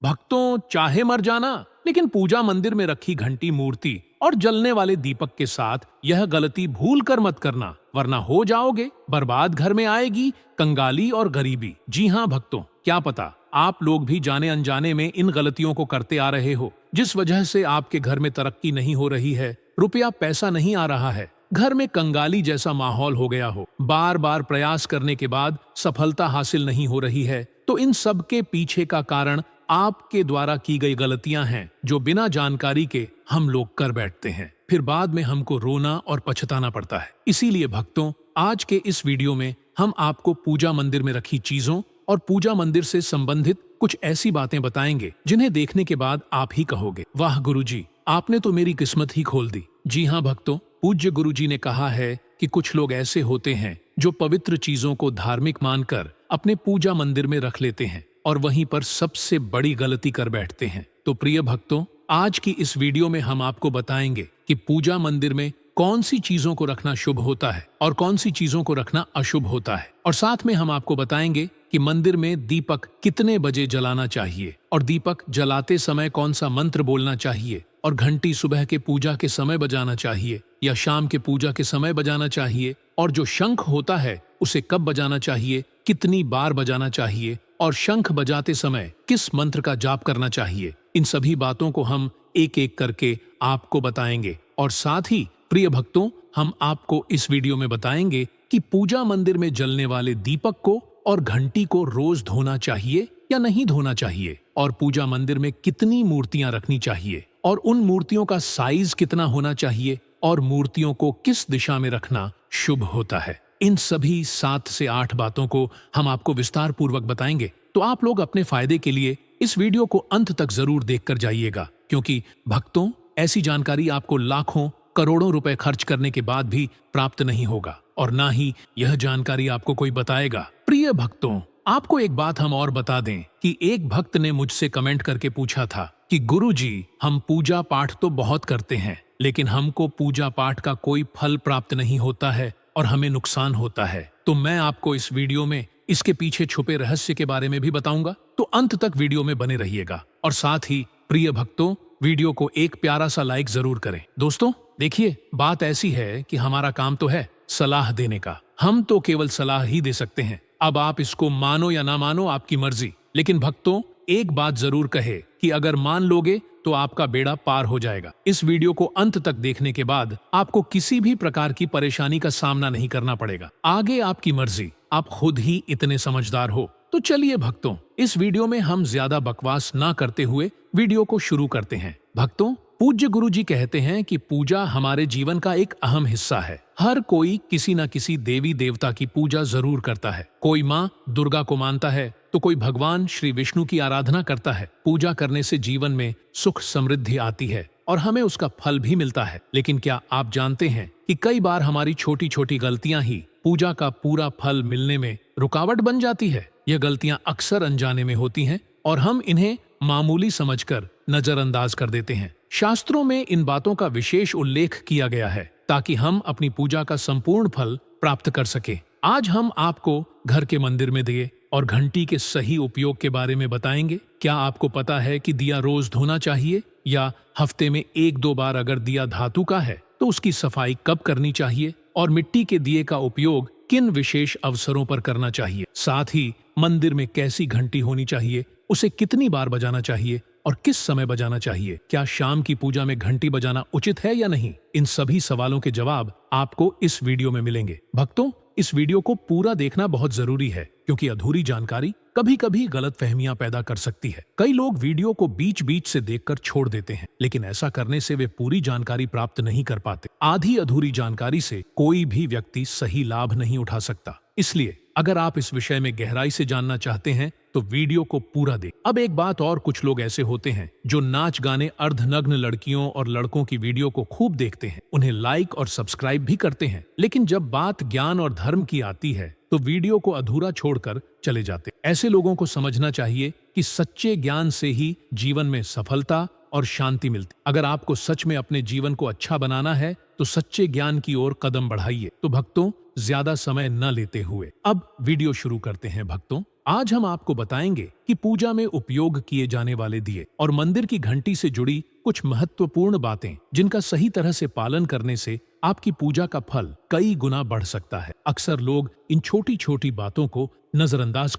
भक्तों, चाहे मर जाना, लेकिन पूजा मंदिर में रखी घंटी, मूर्ति और जलने वाले दीपक के साथ यह गलती भूल कर मत करना, वरना हो जाओगे बर्बाद। घर में आएगी कंगाली और गरीबी। जी हाँ भक्तों, क्या पता आप लोग भी जाने अनजाने में इन गलतियों को करते आ रहे हो, जिस वजह से आपके घर में तरक्की नहीं हो रही है, रुपया पैसा नहीं आ रहा है, घर में कंगाली जैसा माहौल हो गया हो, बार बार प्रयास करने के बाद सफलता हासिल नहीं हो रही है। तो इन सब के पीछे का कारण आपके द्वारा की गई गलतियां हैं, जो बिना जानकारी के हम लोग कर बैठते हैं। फिर बाद में हमको रोना और पछताना पड़ता है। इसीलिए भक्तों, आज के इस वीडियो में हम आपको पूजा मंदिर में रखी चीजों और पूजा मंदिर से संबंधित कुछ ऐसी बातें बताएंगे जिन्हें देखने के बाद आप ही कहोगे, वाह गुरुजी, आपने तो मेरी किस्मत ही खोल दी। जी हाँ भक्तों, पूज्य गुरुजी ने कहा है कि कुछ लोग ऐसे होते हैं जो पवित्र चीजों को धार्मिक मानकर अपने पूजा मंदिर में रख लेते हैं और वहीं पर सबसे बड़ी गलती कर बैठते हैं। तो प्रिय भक्तों, आज की इस वीडियो में हम आपको बताएंगे कि पूजा मंदिर में कौन सी चीजों को रखना शुभ होता है और कौन सी चीजों को रखना अशुभ होता है। और साथ में हम आपको बताएंगे कि मंदिर में दीपक कितने बजे जलाना चाहिए और दीपक जलाते समय कौन सा मंत्र बोलना चाहिए, और घंटी सुबह के पूजा के समय बजाना चाहिए या शाम के पूजा के समय बजाना चाहिए, और जो शंख होता है उसे कब बजाना चाहिए, कितनी बार बजाना चाहिए, और शंख बजाते समय किस मंत्र का जाप करना चाहिए। इन सभी बातों को हम एक एक करके आपको बताएंगे। और साथ ही प्रिय भक्तों, हम आपको इस वीडियो में बताएंगे कि पूजा मंदिर में जलने वाले दीपक को और घंटी को रोज धोना चाहिए या नहीं धोना चाहिए, और पूजा मंदिर में कितनी मूर्तियां रखनी चाहिए, और उन मूर्तियों का साइज कितना होना चाहिए, और मूर्तियों को किस दिशा में रखना शुभ होता है। इन सभी 7 से 8 बातों को हम आपको विस्तार पूर्वक बताएंगे। तो आप लोग अपने फायदे के लिए इस वीडियो को अंत तक जरूर देखकर जाइएगा, क्योंकि भक्तों, ऐसी जानकारी आपको लाखों करोड़ों रुपए खर्च करने के बाद भी प्राप्त नहीं होगा, और ना ही यह जानकारी आपको कोई बताएगा। प्रिय भक्तों, आपको एक बात हम और बता दें कि एक भक्त ने मुझसे कमेंट करके पूछा था कि गुरुजी, हम पूजा पाठ तो बहुत करते हैं, लेकिन हमको पूजा पाठ का कोई फल प्राप्त नहीं होता है और हमें नुकसान होता है। तो मैं आपको इस वीडियो में इसके पीछे छुपे रहस्य के बारे में भी बताऊंगा, तो अंत तक वीडियो में बने रहिएगा। और साथ ही प्रिय भक्तों, वीडियो को एक प्यारा सा लाइक जरूर करें। दोस्तों देखिए, बात ऐसी है कि हमारा काम तो है सलाह देने का, हम तो केवल सलाह ही दे सकते हैं। अब आप इसको मानो या ना मानो, आपकी मर्जी। लेकिन भक्तों, एक बात जरूर कहे कि अगर मान लोगे तो आपका बेड़ा पार हो जाएगा। इस वीडियो को अंत तक देखने के बाद आपको किसी भी प्रकार की परेशानी का सामना नहीं करना पड़ेगा। आगे आपकी मर्जी, आप खुद ही इतने समझदार हो। तो चलिए भक्तों, इस वीडियो में हम ज्यादा बकवास ना करते हुए वीडियो को शुरू करते हैं। भक्तों, पूज्य गुरुजी कहते हैं कि पूजा हमारे जीवन का एक अहम हिस्सा है। हर कोई किसी न किसी देवी देवता की पूजा जरूर करता है। कोई माँ दुर्गा को मानता है तो कोई भगवान श्री विष्णु की आराधना करता है। पूजा करने से जीवन में सुख समृद्धि आती है और हमें उसका फल भी मिलता है। लेकिन क्या आप जानते हैं कि कई बार हमारी छोटी छोटी गलतियां ही पूजा का पूरा फल मिलने में रुकावट बन जाती है। यह गलतियां अक्सर अनजाने में होती हैं और हम इन्हें मामूली समझकर नजरअंदाज कर देते हैं। शास्त्रों में इन बातों का विशेष उल्लेख किया गया है ताकि हम अपनी पूजा का संपूर्ण फल प्राप्त कर सके। आज हम आपको घर के मंदिर में दिए और घंटी के सही उपयोग के बारे में बताएंगे। क्या आपको पता है कि दिया रोज धोना चाहिए या हफ्ते में 1-2 बार? अगर दिया धातु का है तो उसकी सफाई कब करनी चाहिए, और मिट्टी के दिए का उपयोग किन विशेष अवसरों पर करना चाहिए? साथ ही मंदिर में कैसी घंटी होनी चाहिए, उसे कितनी बार बजाना चाहिए और किस समय बजाना चाहिए? क्या शाम की पूजा में घंटी बजाना उचित है या नहीं? इन सभी सवालों के जवाब आपको इस वीडियो में मिलेंगे। भक्तों, इस वीडियो को पूरा देखना बहुत जरूरी है, क्योंकि अधूरी जानकारी कभी कभी गलतफहमियां पैदा कर सकती है। कई लोग वीडियो को बीच बीच से देखकर छोड़ देते हैं, लेकिन ऐसा करने से वे पूरी जानकारी प्राप्त नहीं कर पाते। आधी अधूरी जानकारी से कोई भी व्यक्ति सही लाभ नहीं उठा सकता। इसलिए अगर आप इस विषय में गहराई से जानना चाहते हैं तो वीडियो को पूरा देखें। अब एक बात और, कुछ लोग ऐसे होते हैं जो नाच गाने अर्धनग्न लड़कियों और लड़कों की वीडियो को खूब देखते हैं, उन्हें लाइक और सब्सक्राइब भी करते हैं, लेकिन जब बात ज्ञान और धर्म की आती है तो वीडियो को अधूरा छोड़कर चले जाते। ऐसे लोगों को समझना चाहिए कि सच्चे ज्ञान से ही जीवन में सफलता और शांति मिलती। अगर आपको सच में अपने जीवन को अच्छा बनाना है तो सच्चे ज्ञान की ओर कदम बढ़ाइए। तो भक्तों, ज्यादा समय न लेते हुए अब वीडियो शुरू करते हैं। भक्तों, आज हम आपको बताएंगे कि पूजा में उपयोग किए जाने वाले दिए और मंदिर की घंटी से जुड़ी कुछ महत्वपूर्ण बातें जिनका सही तरह से पालन करने से आपकी पूजा का फल कई गुना बढ़ सकता है। अक्सर लोग इन छोटी छोटी बातों को नजरअंदाज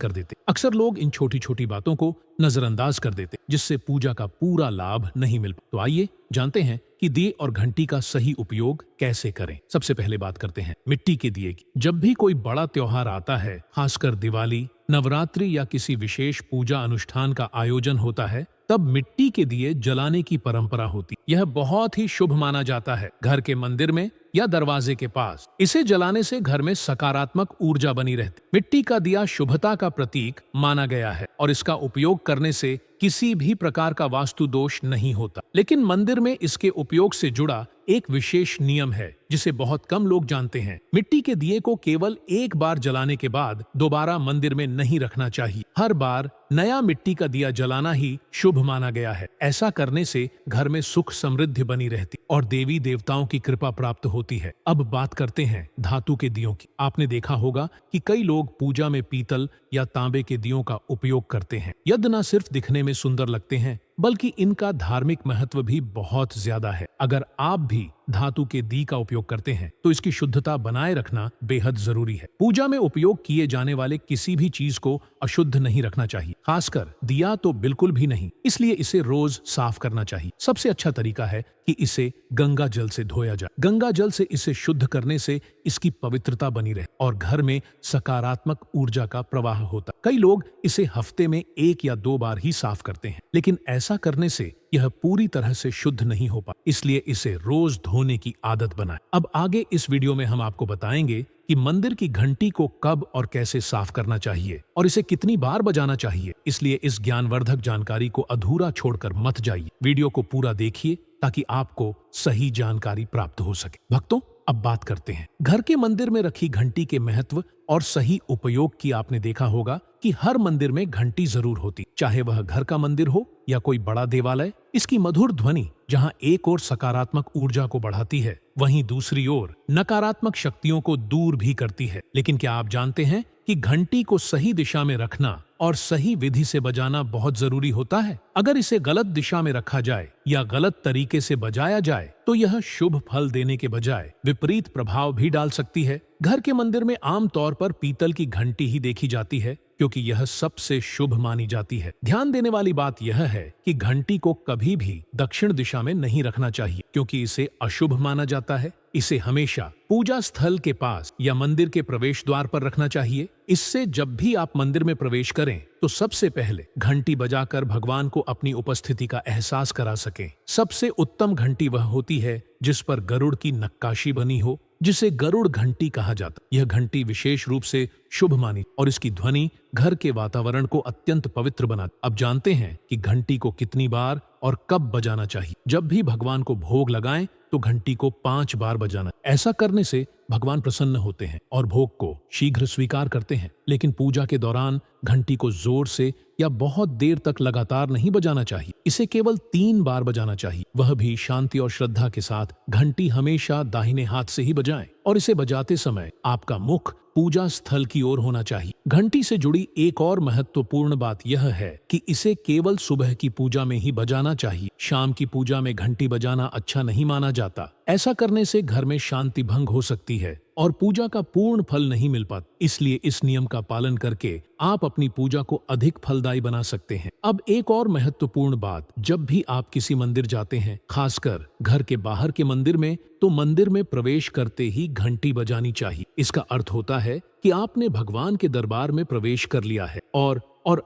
कर देते जिससे पूजा का पूरा लाभ नहीं मिल पाता। तो आइए जानते हैं कि दिए और घंटी का सही उपयोग कैसे करें। सबसे पहले बात करते हैं मिट्टी के दिए की। जब भी कोई बड़ा त्योहार आता है, खासकर दिवाली, नवरात्रि या किसी विशेष पूजा अनुष्ठान का आयोजन होता है, तब मिट्टी के दिए जलाने की परंपरा होती। यह बहुत ही शुभ माना जाता है। घर के मंदिर में या दरवाजे के पास इसे जलाने से घर में सकारात्मक ऊर्जा बनी रहती। मिट्टी का दिया शुभता का प्रतीक माना गया है और इसका उपयोग करने से किसी भी प्रकार का वास्तु दोष नहीं होता। लेकिन मंदिर में इसके उपयोग से जुड़ा एक विशेष नियम है जिसे बहुत कम लोग जानते हैं। मिट्टी के दिए को केवल एक बार जलाने के बाद दोबारा मंदिर में नहीं रखना चाहिए। हर बार नया मिट्टी का दिया जलाना ही शुभ माना गया है। ऐसा करने से घर में सुख समृद्धि बनी रहती और देवी देवताओं की कृपा प्राप्त होती है। अब बात करते हैं धातु के दियों की। आपने देखा होगा कि कई लोग पूजा में पीतल या तांबे के दियों का उपयोग करते हैं। यद्य न सिर्फ दिखने में सुंदर लगते हैं बल्कि इनका धार्मिक महत्व भी बहुत ज्यादा है। अगर आप भी धातु के दी का उपयोग करते हैं तो इसकी शुद्धता बनाए रखना बेहद जरूरी है। पूजा में उपयोग किए जाने वाले किसी भी चीज को अशुद्ध नहीं रखना चाहिए, खासकर दिया तो बिल्कुल भी नहीं। इसलिए इसे रोज साफ करना चाहिए। सबसे अच्छा तरीका है कि इसे गंगा जल से धोया जाए। गंगा जल से इसे शुद्ध करने से इसकी पवित्रता बनी रहे और घर में सकारात्मक ऊर्जा का प्रवाह होता। कई लोग इसे हफ्ते में 1 या 2 बार ही साफ करते हैं, लेकिन ऐसा करने से यह पूरी तरह से शुद्ध नहीं हो पाता। इसलिए इसे रोज धोने की आदत बनाएं। अब आगे इस वीडियो में हम आपको बताएंगे कि मंदिर की घंटी को कब और कैसे साफ करना चाहिए और इसे कितनी बार बजाना चाहिए। इसलिए इस ज्ञानवर्धक जानकारी को अधूरा छोड़कर मत जाइए। वीडियो को पूरा देखिए ताकि आपको सही जानकारी प्राप्त हो सके। भक्तों, अब बात करते हैं घर के मंदिर में रखी घंटी के महत्व और सही उपयोग की। आपने देखा होगा कि हर मंदिर में घंटी जरूर होती, चाहे वह घर का मंदिर हो या कोई बड़ा देवालय। इसकी मधुर ध्वनि जहां एक ओर सकारात्मक ऊर्जा को बढ़ाती है, वहीं दूसरी ओर नकारात्मक शक्तियों को दूर भी करती है। लेकिन क्या आप जानते हैं कि घंटी को सही दिशा में रखना और सही विधि से बजाना बहुत जरूरी होता है। अगर इसे गलत दिशा में रखा जाए या गलत तरीके से बजाया जाए तो यह शुभ फल देने के बजाय विपरीत प्रभाव भी डाल सकती है। घर के मंदिर में आमतौर पर पीतल की घंटी ही देखी जाती है क्योंकि यह सबसे शुभ मानी जाती है। ध्यान देने वाली बात यह है कि घंटी को कभी भी दक्षिण दिशा में नहीं रखना चाहिए क्योंकि इसे अशुभ माना जाता है। इसे हमेशा पूजा स्थल के पास या मंदिर के प्रवेश द्वार पर रखना चाहिए। इससे जब भी आप मंदिर में प्रवेश करें तो सबसे पहले घंटी बजाकर भगवान को अपनी उपस्थिति का एहसास करा सकें। सबसे उत्तम घंटी वह होती है जिस पर गरुड़ की नक्काशी बनी हो, जिसे गरुड़ घंटी कहा जाता। यह घंटी विशेष रूप से शुभ मानी और इसकी ध्वनि घर के वातावरण को अत्यंत पवित्र बनाती। अब जानते हैं कि घंटी को कितनी बार और कब बजाना चाहिए। जब भी भगवान को भोग लगाएं तो घंटी को 5 बार बजाना। ऐसा करने से भगवान प्रसन्न होते हैं और भोग को शीघ्र स्वीकार करते हैं। लेकिन पूजा के दौरान घंटी को जोर से या बहुत देर तक लगातार नहीं बजाना चाहिए। इसे केवल 3 बार बजाना चाहिए, वह भी शांति और श्रद्धा के साथ। घंटी हमेशा दाहिने हाथ से ही बजाएं और इसे बजाते समय आपका मुख पूजा स्थल की ओर होना चाहिए। घंटी से जुड़ी एक और महत्वपूर्ण बात यह है कि इसे केवल सुबह की पूजा में ही बजाना चाहिए। शाम की पूजा में घंटी बजाना अच्छा नहीं माना जाता। ऐसा करने से घर में शांति भंग हो सकती है और पूजा का पूर्ण फल नहीं मिल पाता। इसलिए इस नियम का पालन करके आप अपनी पूजा को अधिक फलदायी बना सकते हैं। अब एक और महत्वपूर्ण बात, जब भी आप किसी मंदिर जाते हैं, खासकर घर के बाहर के मंदिर में, तो मंदिर में प्रवेश करते ही घंटी बजानी चाहिए। इसका अर्थ होता है कि आपने भगवान के दरबार में प्रवेश कर लिया है और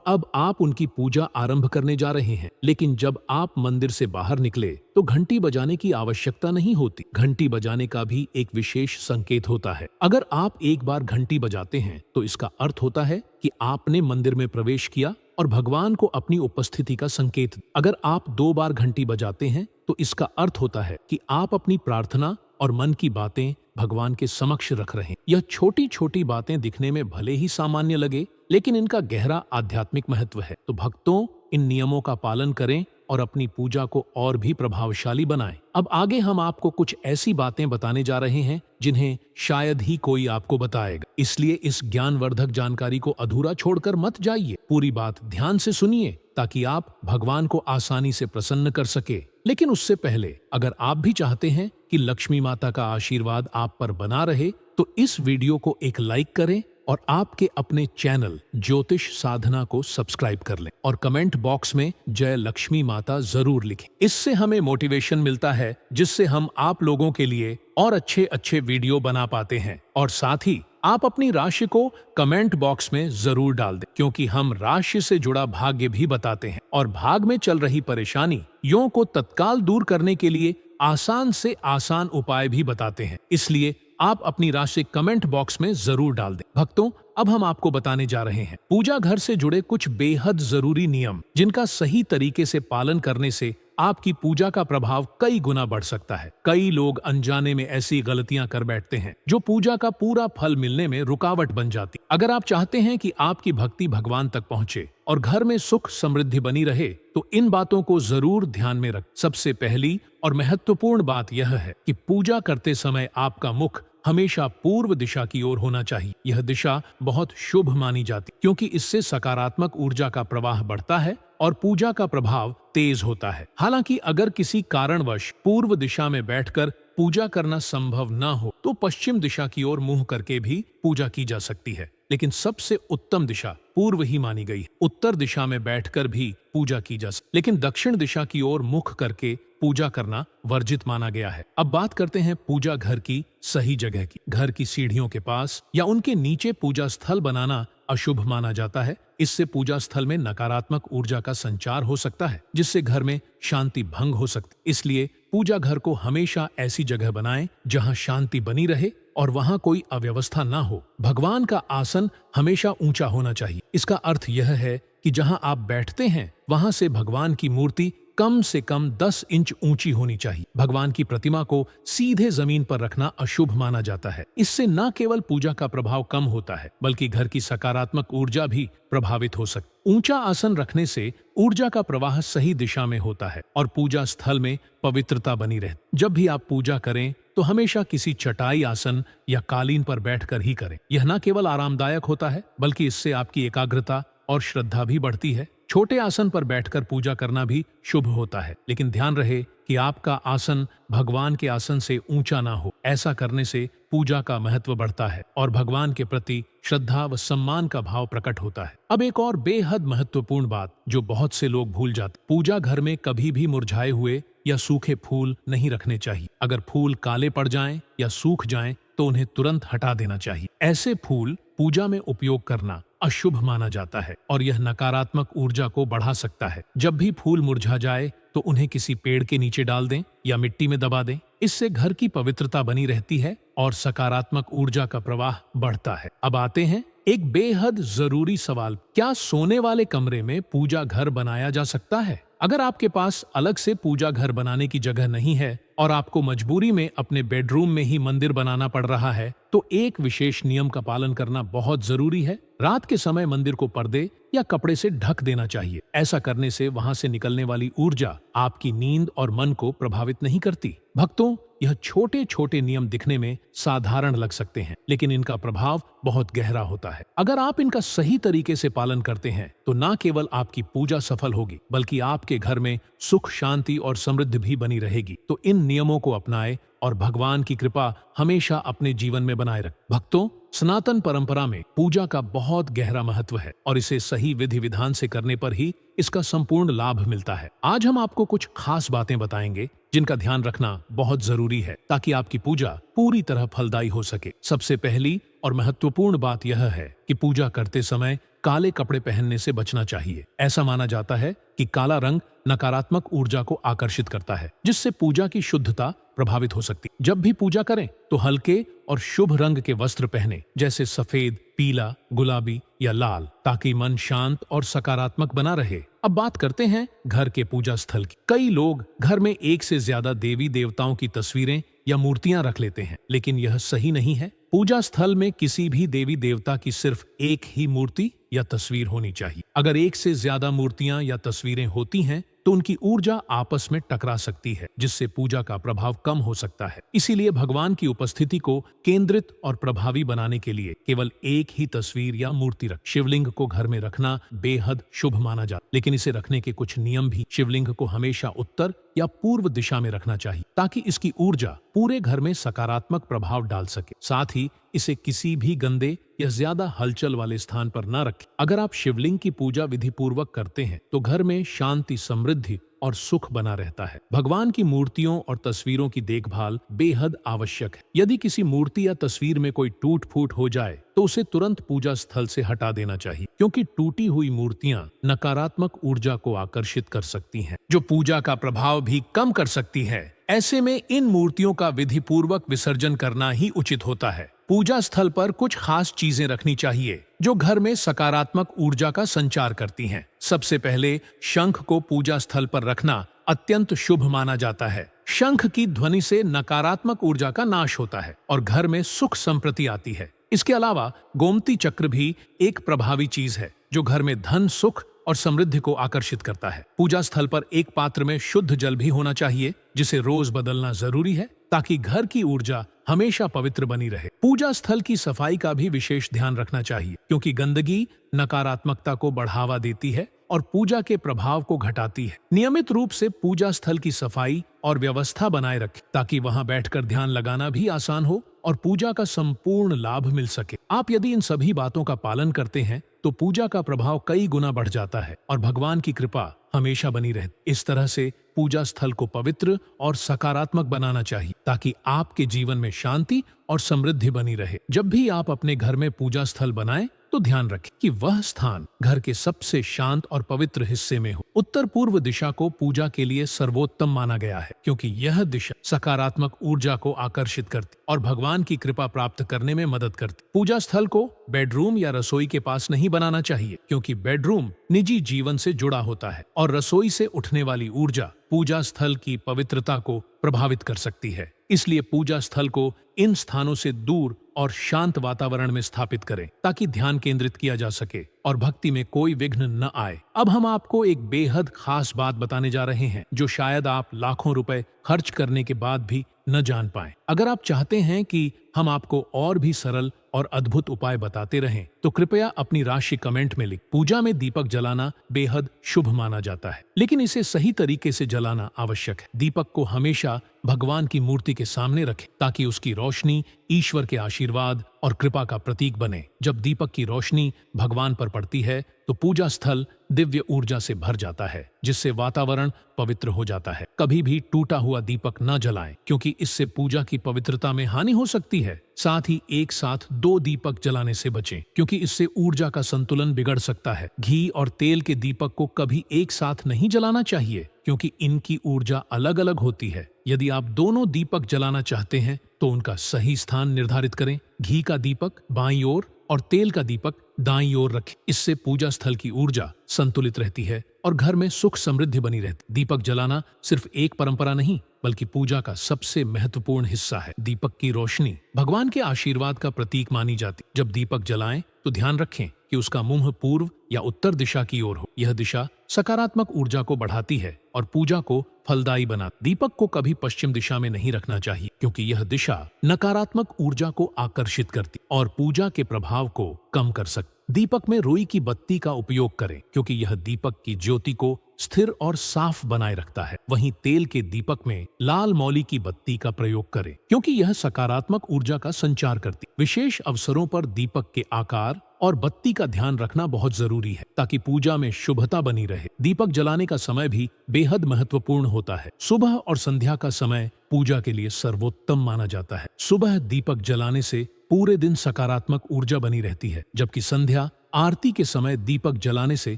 अब आप उनकी पूजा आरंभ करने जा रहे हैं। लेकिन जब आप मंदिर से बाहर निकले तो घंटी बजाने की आवश्यकता नहीं होती। घंटी बजाने का भी एक विशेष संकेत होता है। अगर आप एक बार घंटी बजाते हैं तो इसका अर्थ होता है कि आपने मंदिर में प्रवेश किया और भगवान को अपनी उपस्थिति का संकेत। अगर आप 2 बार घंटी बजाते हैं तो इसका अर्थ होता है कि आप अपनी प्रार्थना और मन की बातें भगवान के समक्ष रख रहे हैं। यह छोटी छोटी बातें दिखने में भले ही सामान्य लगे, लेकिन इनका गहरा आध्यात्मिक महत्व है। तो भक्तों, इन नियमों का पालन करें और अपनी पूजा को और भी प्रभावशाली बनाएं। अब आगे हम आपको कुछ ऐसी बातें बताने जा रहे हैं जिन्हें शायद ही कोई आपको बताएगा, इसलिए इस ज्ञानवर्धक जानकारी को अधूरा छोड़कर मत जाइए। पूरी बात ध्यान से सुनिए ताकि आप भगवान को आसानी से प्रसन्न कर सके। लेकिन उससे पहले अगर आप भी चाहते हैं कि लक्ष्मी माता का आशीर्वाद आप पर बना रहे तो इस वीडियो को एक लाइक करें और आपके अपने चैनल ज्योतिष साधना को सब्सक्राइब कर लें और कमेंट बॉक्स में जय लक्ष्मी माता जरूर लिखें। इससे हमें मोटिवेशन मिलता है जिससे हम आप लोगों के लिए और अच्छे अच्छे वीडियो बना पाते हैं। और साथ ही आप अपनी राशि को कमेंट बॉक्स में जरूर डाल दें, क्योंकि हम राशि से जुड़ा भाग्य भी बताते हैं और भाग में चल रही परेशानियों को तत्काल दूर करने के लिए आसान से आसान उपाय भी बताते हैं। इसलिए आप अपनी राशि कमेंट बॉक्स में जरूर डाल दें। भक्तों, अब हम आपको बताने जा रहे हैं पूजा घर से जुड़े कुछ बेहद जरूरी नियम, जिनका सही तरीके से पालन करने से आपकी पूजा का प्रभाव कई गुना बढ़ सकता है। कई लोग अनजाने में ऐसी गलतियां कर बैठते हैं जो पूजा का पूरा फल मिलने में रुकावट बन जाती। अगर आप चाहते हैं कि आपकी भक्ति भगवान तक पहुंचे और घर में सुख समृद्धि बनी रहे तो इन बातों को जरूर ध्यान में रख। सबसे पहली और महत्वपूर्ण बात यह है कि पूजा करते समय आपका मुख हमेशा पूर्व दिशा की ओर होना चाहिए। यह दिशा बहुत शुभ मानी जाती क्योंकि इससे सकारात्मक ऊर्जा का प्रवाह बढ़ता है और पूजा का प्रभाव तेज होता है। हालांकि अगर किसी कारणवश पूर्व दिशा में बैठकर पूजा करना संभव न हो तो पश्चिम दिशा की ओर मुंह करके भी पूजा की जा सकती है, लेकिन सबसे उत्तम दिशा पूर्व ही मानी गई है। उत्तर दिशा में बैठकर भी पूजा की जा सकती, लेकिन दक्षिण दिशा की ओर मुख करके पूजा करना वर्जित माना गया है। अब बात करते हैं पूजा घर की सही जगह की। घर की सीढ़ियों के पास या उनके नीचे पूजा स्थल बनाना अशुभ माना जाता है। इससे पूजा स्थल में नकारात्मक ऊर्जा का संचार हो सकता है, जिससे घर में शांति भंग हो सकती। इसलिए पूजा घर को हमेशा ऐसी जगह बनाएं जहां शांति बनी रहे और वहां कोई अव्यवस्था ना हो। भगवान का आसन हमेशा ऊंचा होना चाहिए। इसका अर्थ यह है कि जहां आप बैठते हैं वहां से भगवान की मूर्ति कम से कम 10 इंच ऊंची होनी चाहिए। भगवान की प्रतिमा को सीधे जमीन पर रखना अशुभ माना जाता है। इससे न केवल पूजा का प्रभाव कम होता है बल्कि घर की सकारात्मक ऊर्जा भी प्रभावित हो सकती। ऊंचा आसन रखने से ऊर्जा का प्रवाह सही दिशा में होता है और पूजा स्थल में पवित्रता बनी रहती। जब भी आप पूजा करें तो हमेशा किसी चटाई आसन या कालीन पर बैठकर ही करें। यह न केवल आरामदायक होता है बल्कि इससे आपकी एकाग्रता और श्रद्धा भी बढ़ती है। छोटे आसन पर बैठकर पूजा करना भी शुभ होता है, लेकिन ध्यान रहे कि आपका आसन भगवान के आसन से ऊंचा ना हो। ऐसा करने से पूजा का महत्व बढ़ता है और भगवान के प्रति श्रद्धा व सम्मान का भाव प्रकट होता है। अब एक और बेहद महत्वपूर्ण बात जो बहुत से लोग भूल जाते, पूजा घर में कभी भी मुरझाए हुए या सूखे फूल नहीं रखने चाहिए। अगर फूल काले पड़ जाएं या सूख जाएं तो उन्हें तुरंत हटा देना चाहिए। ऐसे फूल पूजा में उपयोग करना अशुभ माना जाता है और यह नकारात्मक ऊर्जा को बढ़ा सकता है। जब भी फूल मुरझा जाए तो उन्हें किसी पेड़ के नीचे डाल दें या मिट्टी में दबा दें। इससे घर की पवित्रता बनी रहती है और सकारात्मक ऊर्जा का प्रवाह बढ़ता है। अब आते हैं एक बेहद जरूरी सवाल, क्या सोने वाले कमरे में पूजा घर बनाया जा सकता है? अगर आपके पास अलग से पूजा घर बनाने की जगह नहीं है और आपको मजबूरी में अपने बेडरूम में ही मंदिर बनाना पड़ रहा है तो एक विशेष नियम का पालन करना बहुत जरूरी है। रात के समय मंदिर को पर्दे या कपड़े से ढक देना चाहिए। ऐसा करने से वहां से निकलने वाली ऊर्जा आपकी नींद और मन को प्रभावित नहीं करती। भक्तों, यह छोटे छोटे नियम दिखने में साधारण लग सकते हैं, लेकिन इनका प्रभाव बहुत गहरा होता है। अगर आप इनका सही तरीके से पालन करते हैं तो न केवल आपकी पूजा सफल होगी बल्कि आपके घर में सुख, शांति और समृद्धि भी बनी रहेगी। तो इन नियमों को अपनाएं और भगवान की कृपा हमेशा अपने जीवन में बनाए रखें। भक्तों, सनातन परंपरा में पूजा का बहुत गहरा महत्व है और इसे सही विधि विधान से करने पर ही इसका संपूर्ण लाभ मिलता है। आज हम आपको कुछ खास बातें बताएंगे जिनका ध्यान रखना बहुत जरूरी है ताकि आपकी पूजा पूरी तरह फलदायी हो सके। सबसे पहली और महत्वपूर्ण बात यह है कि पूजा करते समय काले कपड़े पहनने से बचना चाहिए। ऐसा माना जाता है कि काला रंग नकारात्मक ऊर्जा को आकर्षित करता है, जिससे पूजा की शुद्धता प्रभावित हो सकती है। जब भी पूजा करें तो हल्के और शुभ रंग के वस्त्र पहने, जैसे सफेद, पीला, गुलाबी या लाल, ताकि मन शांत और सकारात्मक बना रहे। अब बात करते हैं घर के पूजा स्थल की। कई लोग घर में एक से ज्यादा देवी देवताओं की तस्वीरें या मूर्तियां रख लेते हैं, लेकिन यह सही नहीं है। पूजा स्थल में किसी भी देवी देवता की सिर्फ एक ही मूर्ति या तस्वीर होनी चाहिए। अगर एक से ज्यादा मूर्तियां या तस्वीरें होती हैं तो उनकी ऊर्जा आपस में टकरा सकती है, जिससे पूजा का प्रभाव कम हो सकता है। इसीलिए भगवान की उपस्थिति को केंद्रित और प्रभावी बनाने के लिए केवल एक ही तस्वीर या मूर्ति रख। शिवलिंग को घर में रखना बेहद शुभ माना जाता, लेकिन इसे रखने के कुछ नियम भी। शिवलिंग को हमेशा उत्तर या पूर्व दिशा में रखना चाहिए, ताकि इसकी ऊर्जा पूरे घर में सकारात्मक प्रभाव डाल सके। साथ ही इसे किसी भी गंदे या ज्यादा हलचल वाले स्थान पर न रखें। अगर आप शिवलिंग की पूजा विधि पूर्वक करते हैं तो घर में शांति, समृद्धि और सुख बना रहता है। भगवान की मूर्तियों और तस्वीरों की देखभाल बेहद आवश्यक है। यदि किसी मूर्ति या तस्वीर में कोई टूट फूट हो जाए तो उसे तुरंत पूजा स्थल से हटा देना चाहिए, क्योंकि टूटी हुई मूर्तियां नकारात्मक ऊर्जा को आकर्षित कर सकती हैं, जो पूजा का प्रभाव भी कम कर सकती है। ऐसे में इन मूर्तियों का विधि पूर्वक विसर्जन करना ही उचित होता है। पूजा स्थल पर कुछ खास चीजें रखनी चाहिए जो घर में सकारात्मक ऊर्जा का संचार करती हैं। सबसे पहले शंख को पूजा स्थल पर रखना अत्यंत शुभ माना जाता है। शंख की ध्वनि से नकारात्मक ऊर्जा का नाश होता है और घर में सुख संप्रति आती है। इसके अलावा गोमती चक्र भी एक प्रभावी चीज है जो घर में धन, सुख और समृद्धि को आकर्षित करता है। पूजा स्थल पर एक पात्र में शुद्ध जल भी होना चाहिए, जिसे रोज बदलना जरूरी है, ताकि घर की ऊर्जा हमेशा पवित्र बनी रहे। पूजा स्थल की सफाई का भी विशेष ध्यान रखना चाहिए, क्योंकि गंदगी नकारात्मकता को बढ़ावा देती है और पूजा के प्रभाव को घटाती है। नियमित रूप से पूजा स्थल की सफाई और व्यवस्था बनाए रखें, ताकि वहां बैठकर ध्यान लगाना भी आसान हो और पूजा का संपूर्ण लाभ मिल सके। आप यदि इन सभी बातों का पालन करते हैं तो पूजा का प्रभाव कई गुना बढ़ जाता है और भगवान की कृपा हमेशा बनी रहती। इस तरह से पूजा स्थल को पवित्र और सकारात्मक बनाना चाहिए, ताकि आपके जीवन में शांति और समृद्धि बनी रहे। जब भी आप अपने घर में पूजा स्थल बनाएं तो ध्यान रखें कि वह स्थान घर के सबसे शांत और पवित्र हिस्से में हो। उत्तर पूर्व दिशा को पूजा के लिए सर्वोत्तम माना गया है, क्योंकि यह दिशा सकारात्मक ऊर्जा को आकर्षित करती और भगवान की कृपा प्राप्त करने में मदद करती। पूजा स्थल को बेडरूम या रसोई के पास नहीं बनाना चाहिए, क्योंकि बेडरूम निजी जीवन से जुड़ा होता है और रसोई से उठने वाली ऊर्जा पूजा स्थल की पवित्रता को प्रभावित कर सकती है। इसलिए पूजा स्थल को इन स्थानों से दूर और शांत वातावरण में स्थापित करें, ताकि ध्यान केंद्रित किया जा सके और भक्ति में कोई विघ्न न आए। अब हम आपको एक बेहद खास बात बताने जा रहे हैं, जो शायद आप लाखों रुपए खर्च करने के बाद भी न जान पाएं। अगर आप चाहते हैं कि हम आपको और भी सरल और अद्भुत उपाय बताते रहें, तो कृपया अपनी राशि कमेंट में लिख। पूजा में दीपक जलाना बेहद शुभ माना जाता है, लेकिन इसे सही तरीके से जलाना आवश्यक है। दीपक को हमेशा भगवान की मूर्ति के सामने रखें, ताकि उसकी रोशनी ईश्वर के आशीर्वाद और कृपा का प्रतीक बने। जब दीपक की रोशनी भगवान पर पड़ती है तो पूजा स्थल दिव्य ऊर्जा से भर जाता है, जिससे वातावरण पवित्र हो जाता है। कभी भी टूटा हुआ दीपक न जलाएं, क्योंकि इससे पूजा की पवित्रता में हानि हो सकती है। साथ ही एक साथ 2 दीपक जलाने से बचें, क्योंकि इससे ऊर्जा का संतुलन बिगड़ सकता है। घी और तेल के दीपक को कभी एक साथ नहीं जलाना चाहिए, क्योंकि इनकी ऊर्जा अलग अलग होती है। यदि आप दोनों दीपक जलाना चाहते हैं तो उनका सही स्थान निर्धारित करें। घी का दीपक बाईं ओर और तेल का दीपक दाईं ओर रखें। इससे पूजा स्थल की ऊर्जा संतुलित रहती है और घर में सुख समृद्धि बनी रहती। दीपक जलाना सिर्फ एक परंपरा नहीं, बल्कि पूजा का सबसे महत्वपूर्ण हिस्सा है। दीपक की रोशनी भगवान के आशीर्वाद का प्रतीक मानी जाती। जब दीपक जलाएं तो ध्यान रखें कि उसका मुंह पूर्व या उत्तर दिशा की ओर हो। यह दिशा सकारात्मक ऊर्जा को बढ़ाती है और पूजा को फलदायी बनाती। दीपक को कभी पश्चिम दिशा में नहीं रखना चाहिए, क्योंकि यह दिशा नकारात्मक ऊर्जा को आकर्षित करती और पूजा के प्रभाव को कम कर सकती। दीपक में रुई की बत्ती का उपयोग करें, क्योंकि यह दीपक की ज्योति को स्थिर और साफ बनाए रखता है। वहीं तेल के दीपक में लाल मौली की बत्ती का प्रयोग करें, क्योंकि यह सकारात्मक ऊर्जा का संचार करती। विशेष अवसरों पर दीपक के आकार और बत्ती का ध्यान रखना बहुत जरूरी है, ताकि पूजा में शुभता बनी रहे। दीपक जलाने का समय भी बेहद महत्वपूर्ण होता है। सुबह और संध्या का समय पूजा के लिए सर्वोत्तम माना जाता है। सुबह दीपक जलाने से पूरे दिन सकारात्मक ऊर्जा बनी रहती है, जबकि संध्या आरती के समय दीपक जलाने से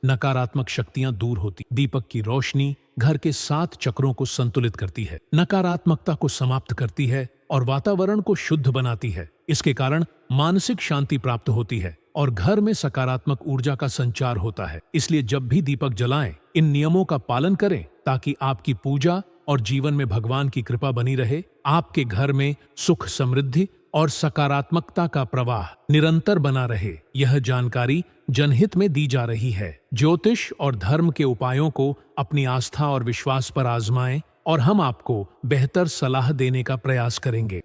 नकारात्मक शक्तियां दूर होती। दीपक की रोशनी घर के 7 चक्रों को संतुलित करती है, नकारात्मकता को समाप्त करती है और वातावरण को शुद्ध बनाती है। इसके कारण मानसिक शांति प्राप्त होती है और घर में सकारात्मक ऊर्जा का संचार होता है। इसलिए जब भी दीपक जलाएं, इन नियमों का पालन करें, ताकि आपकी पूजा और जीवन में भगवान की कृपा बनी रहे। आपके घर में सुख, समृद्धि और सकारात्मकता का प्रवाह निरंतर बना रहे, यह जानकारी जनहित में दी जा रही है। ज्योतिष और धर्म के उपायों को अपनी आस्था और विश्वास पर आजमाएं और हम आपको बेहतर सलाह देने का प्रयास करेंगे।